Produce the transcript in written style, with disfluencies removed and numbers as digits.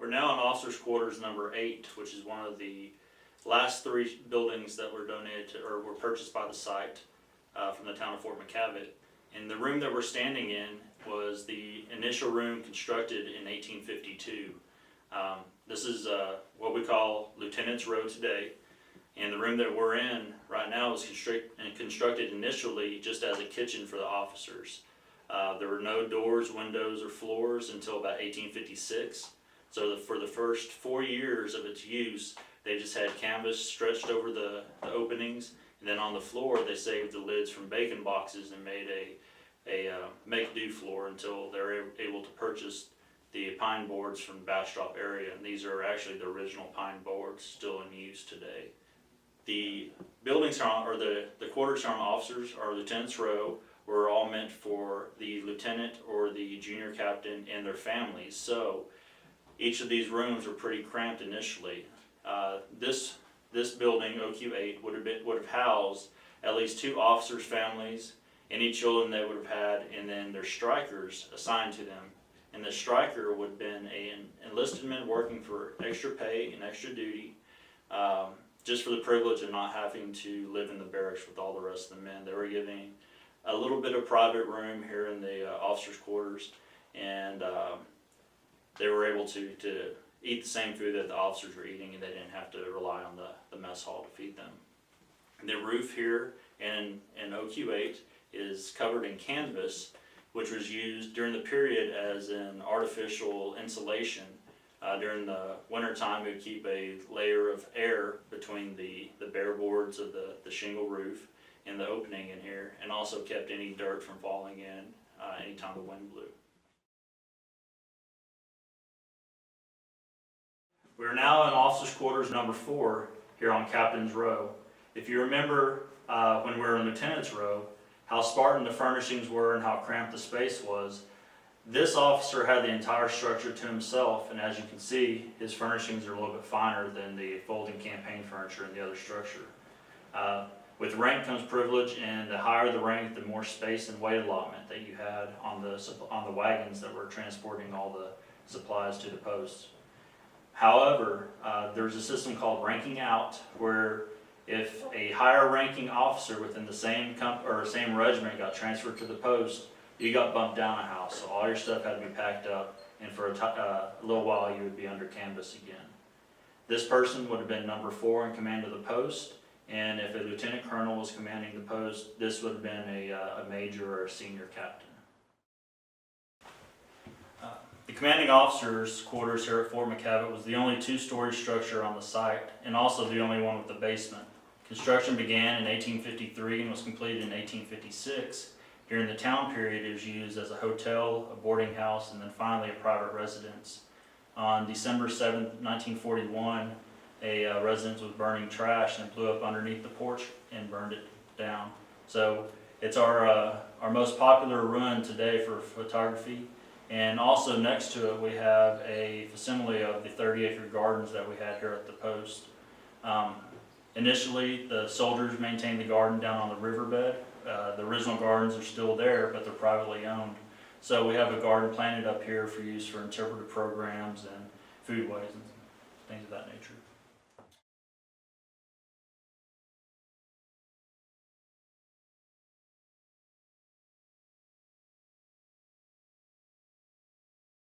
We're now in officers' quarters number 8, which is one of the last 3 buildings that were donated to, or were purchased by the site from the town of Fort McKavett. And the room that we're standing in was the initial room constructed in 1852. This is what we call Lieutenant's Row today. And the room that we're in right now was constructed initially just as a kitchen for the officers. There were no doors, windows, or floors until about 1856. So for the first 4 years of its use, they just had canvas stretched over the openings, and then on the floor they saved the lids from bacon boxes and made a make-do floor until they were able to purchase the pine boards from the Bastrop area, and these are actually the original pine boards still in use today. The buildings or the quarters from officers or lieutenant's row were all meant for the lieutenant or the junior captain and their families. So each of these rooms were pretty cramped initially. This building, OQ8, would have housed at least 2 officers' families, any children they would have had, and then their strikers assigned to them. And the striker would have been an enlisted man working for extra pay and extra duty, just for the privilege of not having to live in the barracks with all the rest of the men. They were giving a little bit of private room here in the officers' quarters, and they were able to eat the same food that the officers were eating, and they didn't have to rely on the mess hall to feed them. The roof here in OQ8 is covered in canvas, which was used during the period as an artificial insulation. During the winter time, it would keep a layer of air between the bare boards of the shingle roof and the opening in here, and also kept any dirt from falling in anytime the wind blew. We're now in officers' quarters number 4 here on Captain's Row. If you remember when we were in Lieutenant's Row, how spartan the furnishings were and how cramped the space was, this officer had the entire structure to himself, and as you can see, his furnishings are a little bit finer than the folding campaign furniture in the other structure. With rank comes privilege, and the higher the rank, the more space and weight allotment that you had on the wagons that were transporting all the supplies to the posts. However, there's a system called ranking out, where if a higher ranking officer within the same regiment got transferred to the post, you got bumped down a house, so all your stuff had to be packed up, and for a little while you would be under canvas again. This person would have been number 4 in command of the post, and if a lieutenant colonel was commanding the post, this would have been a major or a senior captain. The commanding officer's quarters here at Fort McKavett was the only 2-story structure on the site, and also the only one with a basement. Construction began in 1853 and was completed in 1856. During the town period, it was used as a hotel, a boarding house, and then finally a private residence. On December 7, 1941, a residence was burning trash and it blew up underneath the porch and burned it down. So it's our most popular ruin today for photography. And also next to it, we have a facsimile of the 30-acre gardens that we had here at the post. Initially, the soldiers maintained the garden down on the riverbed. The original gardens are still there, but they're privately owned. So we have a garden planted up here for use for interpretive programs and foodways and things of that nature.